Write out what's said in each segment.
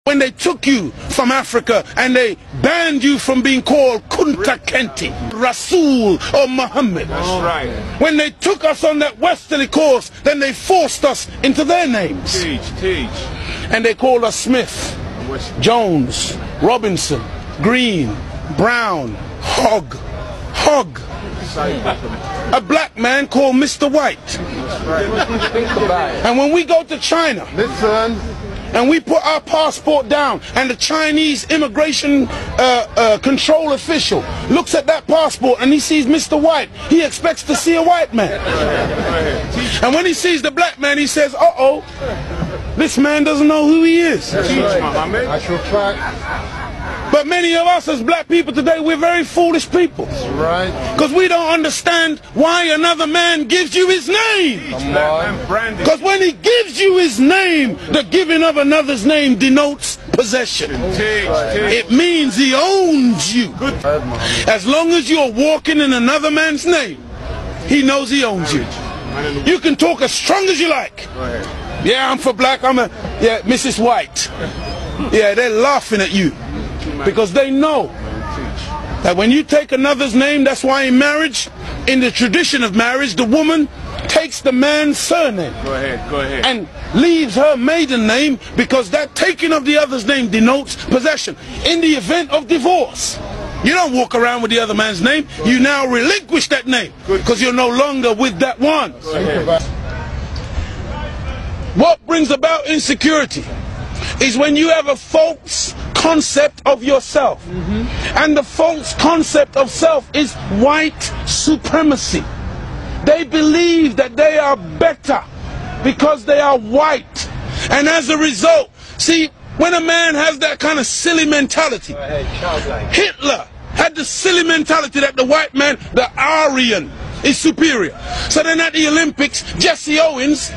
When they took you from Africa and they banned you from being called Kunta Kinte, Rasul or Muhammad. That's right. When they took us on that westerly course, then they forced us into their names. Teach. And they called us Smith, Jones, Robinson, Green, Brown, Hogg. A black man called Mr. White. And when we go to China, listen, and we put our passport down, and the Chinese immigration control official looks at that passport and he sees Mr. White, he expects to see a white man. And when he sees the black man, he says, uh-oh, this man doesn't know who he is. That's your fact. But many of us as black people today, we're very foolish people. Right. Because we don't understand why another man gives you his name. Because when he gives you his name, the giving of another's name denotes possession. It means he owns you. As long as you're walking in another man's name, he knows he owns you. You can talk as strong as you like. Yeah, I'm for black, yeah, Mrs. White. Yeah, they're laughing at you. Because they know that when you take another's name, that's why in marriage, in the tradition of marriage, the woman takes the man's surname. Go ahead. And leaves her maiden name, because that taking of the other's name denotes possession. In the event of divorce, you don't walk around with the other man's name. You now relinquish that name because you're no longer with that one. What brings about insecurity is when you have a false concept of yourself. And the false concept of self is white supremacy. They believe that they are better because they are white. And as a result, see, when a man has that kind of silly mentality, Hitler had the silly mentality that the white man, the Aryan, is superior. So then at the Olympics, Jesse Owens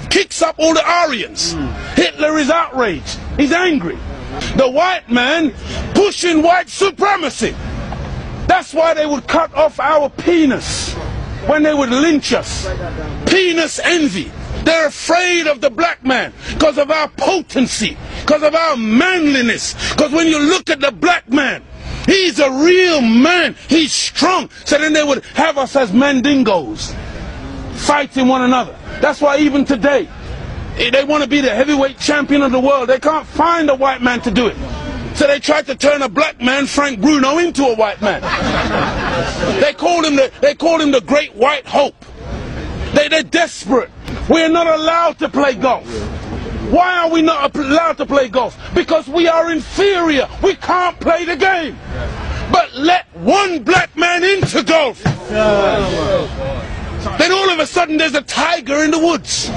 kicks up all the Aryans. Hitler is outraged. He's angry. The white man pushing white supremacy. That's why they would cut off our penis when they would lynch us. Penis envy. They're afraid of the black man because of our potency, because of our manliness. Because when you look at the black man, he's a real man. He's strong. So then they would have us as mandingos, fighting one another. That's why even today, they want to be the heavyweight champion of the world. They can't find a white man to do it. So they tried to turn a black man, Frank Bruno, into a white man. They called him the Great White Hope. They're desperate. We're not allowed to play golf. Why are we not allowed to play golf? Because we are inferior. We can't play the game. But let one black man into golf. Then all of a sudden there's a tiger in the woods.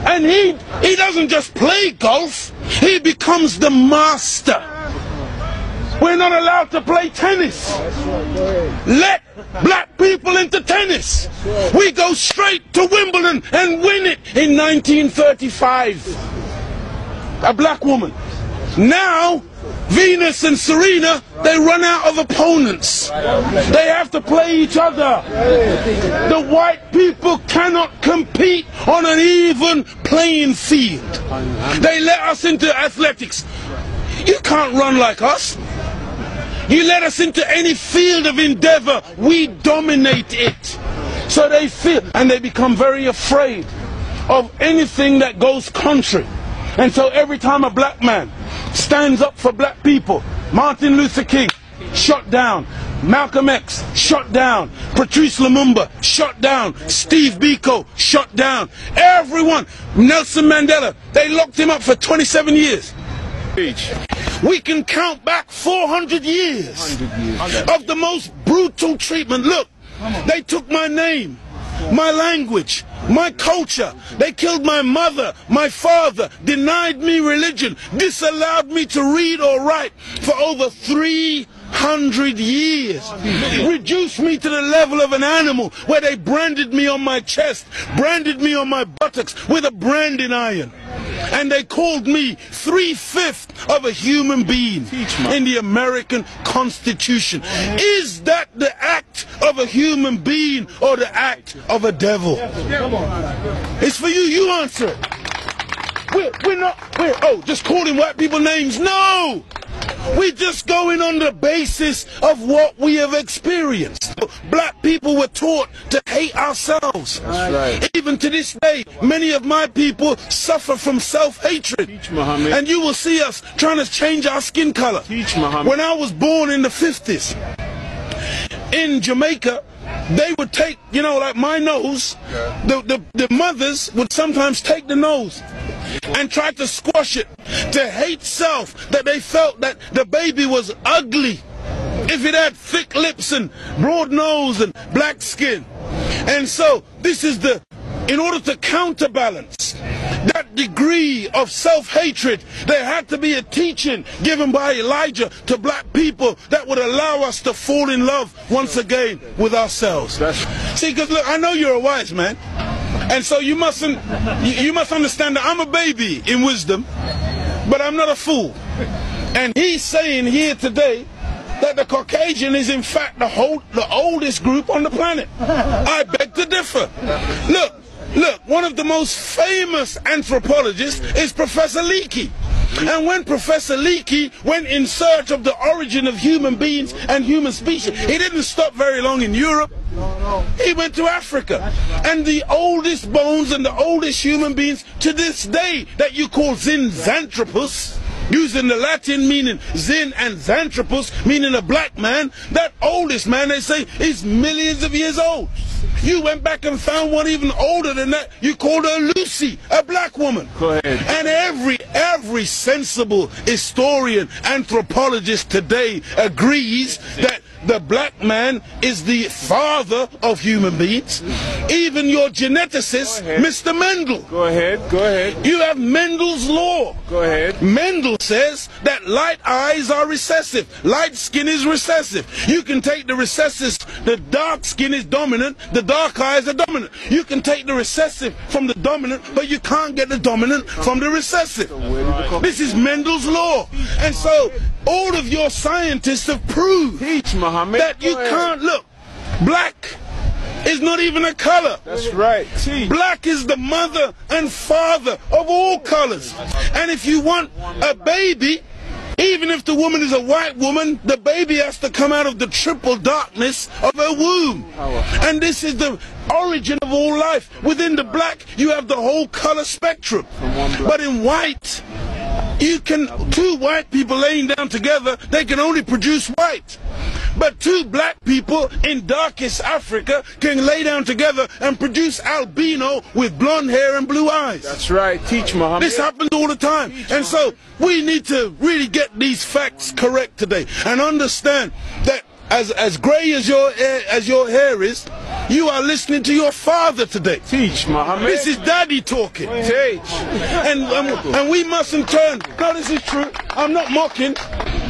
And he doesn't just play golf, he becomes the master. We're not allowed to play tennis. Let black people into tennis. We go straight to Wimbledon and win it in 1935. A black woman. Now Venus and Serena, they run out of opponents. They have to play each other. The white people cannot compete on an even playing field. They let us into athletics. You can't run like us. You let us into any field of endeavor, we dominate it. So they feel, and they become very afraid of anything that goes contrary. And so every time a black man stands up for black people, Martin Luther King, shot down. Malcolm X, shot down. Patrice Lumumba, shot down. Steve Biko, shot down. Everyone. Nelson Mandela, they locked him up for 27 years. We can count back 400 years of the most brutal treatment. Look, they took my name, my language, my culture. They killed my mother, my father, denied me religion, disallowed me to read or write for over 300 years. Reduced me to the level of an animal where they branded me on my chest, branded me on my buttocks with a branding iron. And they called me 3/5 of a human being in the American Constitution. Is that the act of a human being or the act of a devil? It's for you. You answer it. we're just calling white people names. No! We're just going on the basis of what we have experienced. Black people were taught to hate ourselves. That's right. Even to this day, many of my people suffer from self-hatred. Teach, Muhammad. And you will see us trying to change our skin color. Teach, Muhammad. When I was born in the 50s, in Jamaica, they would take, you know, like my nose, the mothers would sometimes take the nose and try to squash it, to hate self, that they felt that the baby was ugly if it had thick lips and broad nose and black skin. And so this is in order to counterbalance that degree of self-hatred, there had to be a teaching given by Elijah to black people that would allow us to fall in love once again with ourselves. See, because look, I know you're a wise man, and so you must understand that I'm a baby in wisdom, but I'm not a fool. And he's saying here today that the Caucasian is in fact the oldest group on the planet. I beg to differ. Look, one of the most famous anthropologists is Professor Leakey. And when Professor Leakey went in search of the origin of human beings and human species, he didn't stop very long in Europe. He went to Africa. And the oldest bones and the oldest human beings to this day that you call Zinjanthropus, using the Latin meaning Zin and Xanthropus, meaning a black man, that oldest man, they say, is millions of years old. You went back and found one even older than that. You called her Lucy, a black woman. Go ahead. And every sensible historian, anthropologist today agrees that the black man is the father of human beings. Even your geneticist, Mr. Mendel. Go ahead, go ahead. You have Mendel's law. Go ahead. Mendel says that light eyes are recessive. Light skin is recessive. You can take the recessive, the dark skin is dominant, the dark eyes are dominant. You can take the recessive from the dominant, but you can't get the dominant from the recessive. This is Mendel's law. And so all of your scientists have proved that you can't look. Black is not even a color. That's right. Black is the mother and father of all colors. And if you want a baby, even if the woman is a white woman, the baby has to come out of the triple darkness of her womb. And this is the origin of all life. Within the black, you have the whole color spectrum. But in white, two white people laying down together, they can only produce white. But two black people in darkest Africa can lay down together and produce albino with blonde hair and blue eyes. That's right. Teach, Muhammad. This happens all the time. And so we need to really get these facts correct today and understand that as gray as your hair is, you are listening to your father today. Teach, Muhammad. This is daddy talking. Teach. And we mustn't turn. No, this is true. I'm not mocking.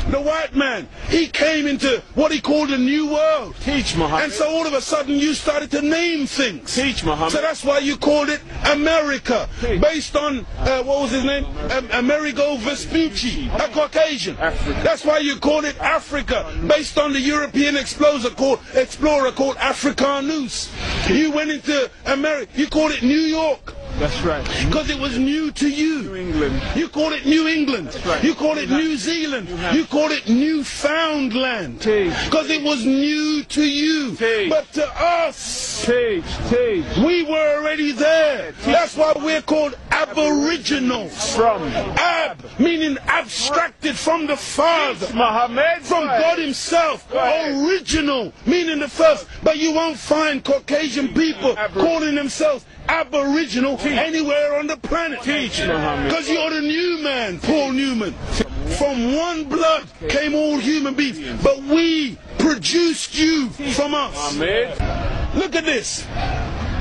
The white man, he came into what he called a new world. Teach, Muhammad. And so all of a sudden you started to name things. Teach, Muhammad. So that's why you called it America. Teach. Based on, what was his name? Amerigo Vespucci, a Caucasian. Africa. That's why you called it Africa. Based on the European explorer called Africanus. You went into America, you called it New York. That's right. Because it was new to you. New England. You called it New England. That's right. You called it New Zealand. You called it Newfoundland. Because it was new to you. But to us, we were already there. That's why we're called Aboriginals. From Ab, meaning abstracted from the Father. Muhammad. From God himself. Original, meaning the first. But you won't find Caucasian people calling themselves Aboriginal anywhere on the planet. Teach, Muhammad. Because you're the new man, Paul Newman. From one blood came all human beings, but we produced you from us. Look at this.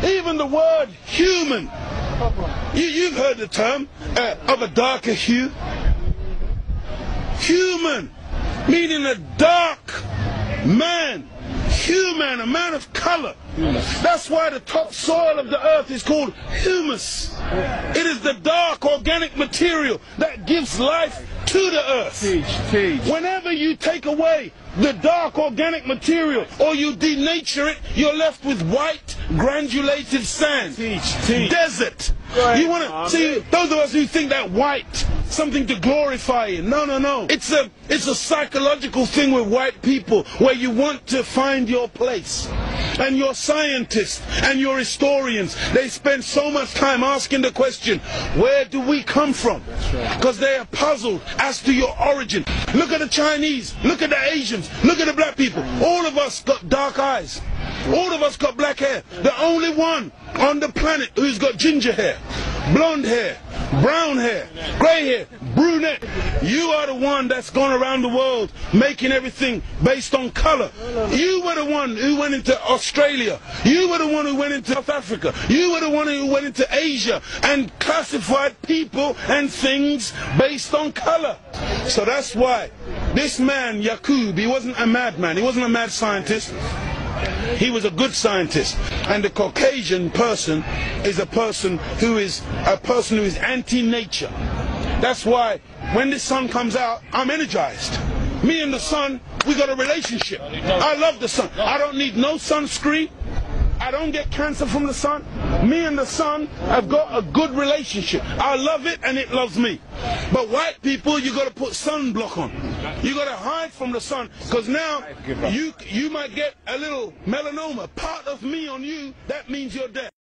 Even the word human. You've heard the term of a darker hue. Human, meaning a dark man. Human, a man of color. That's why the topsoil of the earth is called humus. It is the dark organic material that gives life to the earth. Whenever you take away the dark organic material or you denature it, you're left with white granulated sand. Desert. You want to see those of us who think that white something to glorify in. No, no, no. It's a psychological thing with white people where you want to find your place. And your scientists and your historians, they spend so much time asking the question, where do we come from? Because they are puzzled as to your origin. Look at the Chinese, look at the Asians, look at the black people. All of us got dark eyes. All of us got black hair. The only one on the planet who's got ginger hair, blonde hair, brown hair, grey hair, brunette. You are the one that's gone around the world making everything based on color. You were the one who went into Australia. You were the one who went into South Africa. You were the one who went into Asia and classified people and things based on color. So that's why this man, Yaqub, he wasn't a madman. He wasn't a mad scientist. He was a good scientist. And the Caucasian person is a person who is anti-nature. That's why when the sun comes out, I'm energized. Me and the sun, we got a relationship. I love the sun. I don't need no sunscreen. I don't get cancer from the sun. Me and the sun have got a good relationship. I love it and it loves me. But white people, you got to put sunblock on. You got to hide from the sun, because now you might get a little melanoma. Part of me on you, that means you're dead.